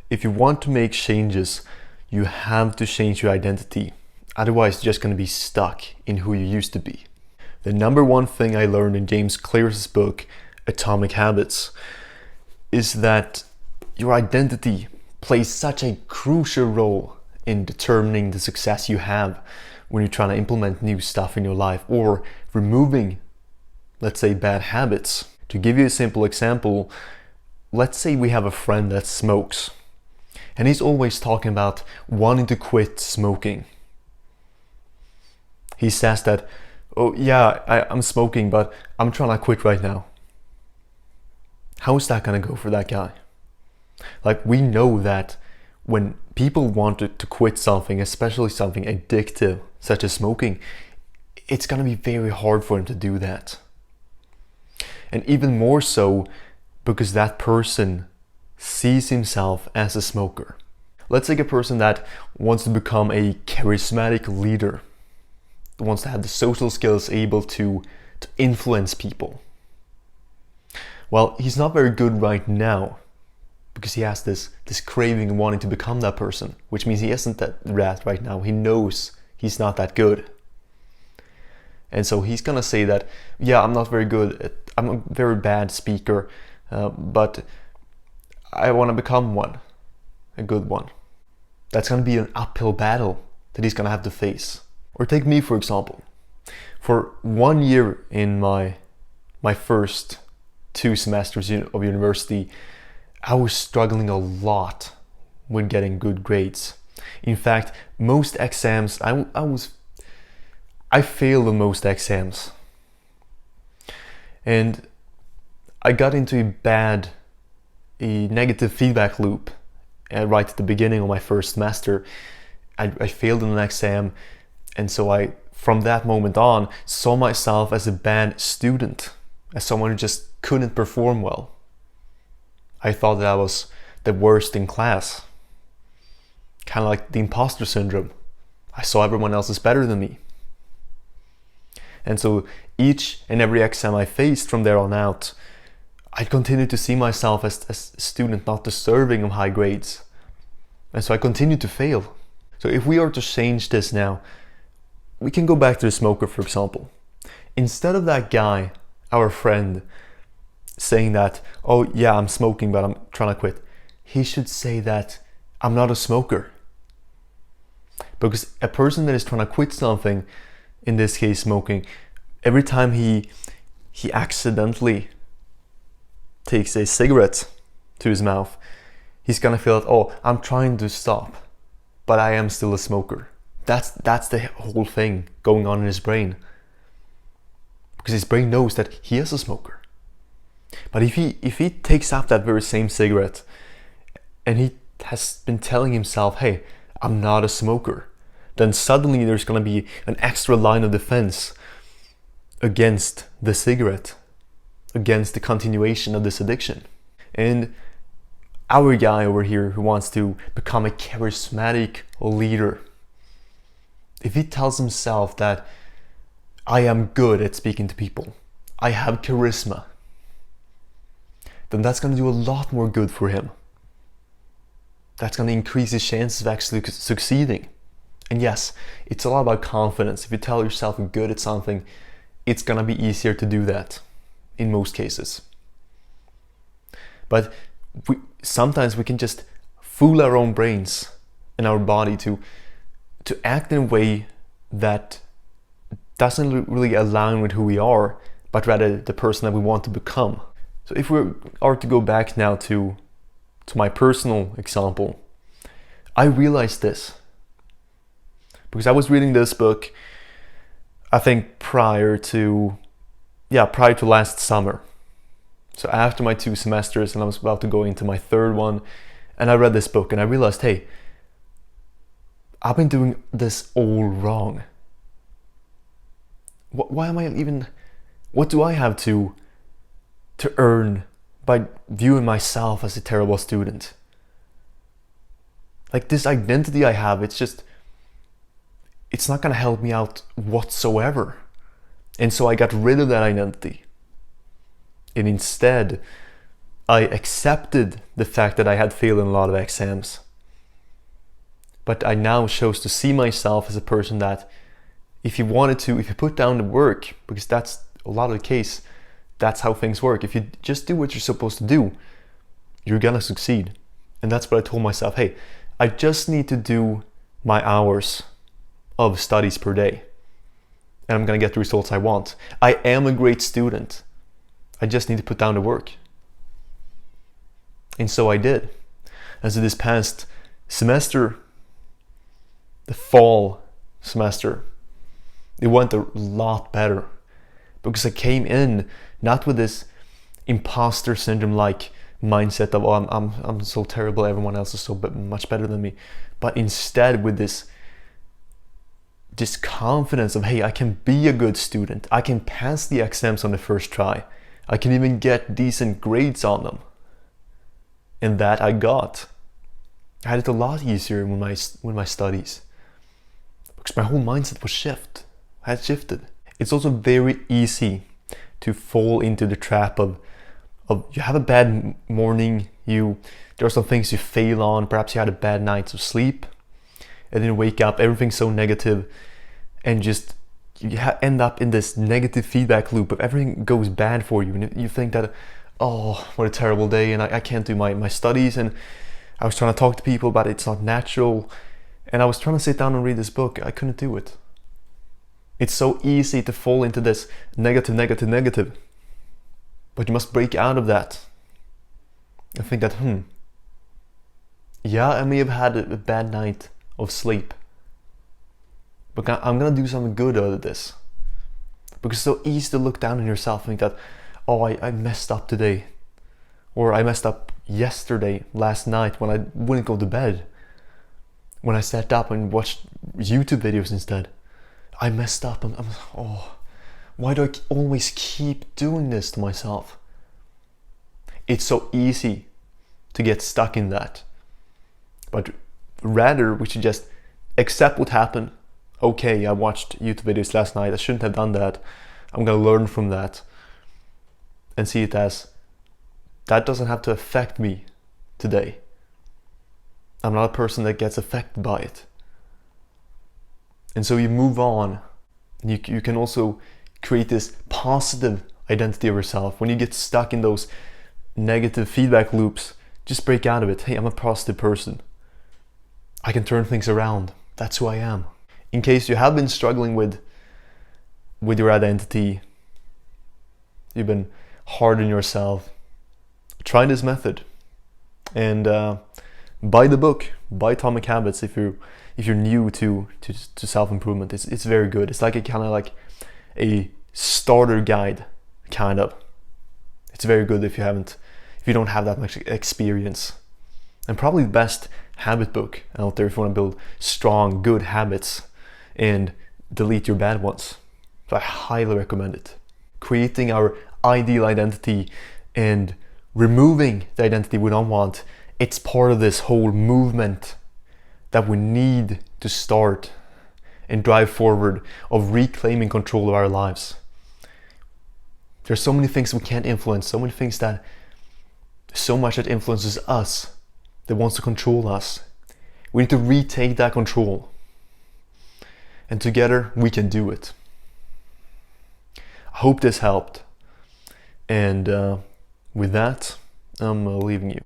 if you want to make changes, you have to change your identity. Otherwise, you're just going to be stuck in who you used to be. The number one thing I learned in James Clear's book, Atomic Habits, is that your identity plays such a crucial role in determining the success you have when you're trying to implement new stuff in your life or removing, let's say, bad habits. To give you a simple example, let's say we have a friend that smokes and he's always talking about wanting to quit smoking. He says that, oh yeah, I'm smoking, but I'm trying to quit right now. How is that going to go for that guy? Like, we know that when people want to quit something, especially something addictive, such as smoking, it's going to be very hard for him to do that. And even more so because that person sees himself as a smoker. Let's take a person that wants to become a charismatic leader, wants to have the social skills able to influence people. Well, he's not very good right now because he has this craving wanting to become that person, which means he isn't that right now. He knows he's not that good. And so he's gonna say that, yeah, I'm not very good, I'm a very bad speaker, but I want to become one, a good one. That's gonna be an uphill battle that he's gonna have to face. Or take me, for example. For 1 year in my first 2 semesters of university, I was struggling a lot with getting good grades. In fact, most exams, I failed on most exams. And I got into a negative feedback loop right at the beginning of my first semester. I failed in an exam, and so I, from that moment on, saw myself as a bad student, as someone who just couldn't perform well. I thought that I was the worst in class. Kind of like the imposter syndrome. I saw everyone else as better than me. And so each and every exam I faced from there on out, I continued to see myself as a student not deserving of high grades. And so I continued to fail. So if we are to change this now, we can go back to the smoker, for example. Instead of that guy, our friend, saying that, oh yeah, I'm smoking, but I'm trying to quit, he should say that I'm not a smoker. Because a person that is trying to quit something, in this case smoking, every time he accidentally takes a cigarette to his mouth, he's gonna feel that, oh, I'm trying to stop, but I am still a smoker. That's the whole thing going on in his brain. Because his brain knows that he is a smoker. But if he takes up that very same cigarette and he has been telling himself, hey, I'm not a smoker, then suddenly there's going to be an extra line of defense against the cigarette, against the continuation of this addiction. And our guy over here who wants to become a charismatic leader, if he tells himself that I am good at speaking to people, I have charisma, then that's going to do a lot more good for him. That's going to increase his chances of actually succeeding. And yes, it's a lot about confidence. If you tell yourself you're good at something, it's going to be easier to do that in most cases. But sometimes we can just fool our own brains and our body to act in a way that doesn't really align with who we are, but rather the person that we want to become. So if we are to go back now to my personal example, I realized this because I was reading this book, I think prior to last summer. So after my 2 semesters, and I was about to go into my 3rd one, and I read this book and I realized, hey, I've been doing this all wrong. What do I have to earn by viewing myself as a terrible student? Like, this identity I have, it's not gonna help me out whatsoever. And so I got rid of that identity. And instead, I accepted the fact that I had failed in a lot of exams. But I now chose to see myself as a person that if you put down the work, because that's a lot of the case, that's how things work. If you just do what you're supposed to do, you're gonna succeed. And that's what I told myself. Hey, I just need to do my hours of studies per day, and I'm gonna get the results I want. I am a great student. I just need to put down the work. And so I did. And so this past semester, the fall semester, it went a lot better, because I came in not with this imposter syndrome like mindset of, oh, I'm so terrible, everyone else is so much better than me, but instead with this confidence of, hey, I can be a good student, I can pass the exams on the first try, I can even get decent grades on them. And that I got. I had it a lot easier with my studies, because my whole mindset had shifted. It's also very easy to fall into the trap of you have a bad morning, there are some things you fail on, perhaps you had a bad night of sleep, and then you wake up, everything's so negative, and just end up in this negative feedback loop of everything goes bad for you, and you think that, oh, what a terrible day, and I can't do my studies, and I was trying to talk to people, but it's not natural, and I was trying to sit down and read this book, I couldn't do it. It's so easy to fall into this negative, but you must break out of that and think that, yeah, I may have had a bad night of sleep, but I'm gonna do something good out of this. Because it's so easy to look down on yourself and think that, oh, I messed up today, or I messed up last night when I wouldn't go to bed, when I sat up and watched YouTube videos instead. I messed up. Why do I always keep doing this to myself? It's so easy to get stuck in that. But rather, we should just accept what happened. Okay, I watched YouTube videos last night, I shouldn't have done that. I'm gonna learn from that. And see it as, that doesn't have to affect me today. I'm not a person that gets affected by it. And so you move on. You can also create this positive identity of yourself. When you get stuck in those negative feedback loops, just break out of it. Hey, I'm a positive person. I can turn things around. That's who I am. In case you have been struggling with your identity, you've been hard on yourself, try this method. And buy the book, buy Atomic Habits if you're new to self-improvement. It's very good. It's like a starter guide, kind of. It's very good if you don't have that much experience. And probably the best habit book out there if you want to build strong, good habits and delete your bad ones. So I highly recommend it. Creating our ideal identity and removing the identity we don't want, it's part of this whole movement that we need to start and drive forward of reclaiming control of our lives. There's so many things we can't influence, so much that influences us, that wants to control us. We need to retake that control. And together we can do it. I hope this helped. And with that, I'm leaving you.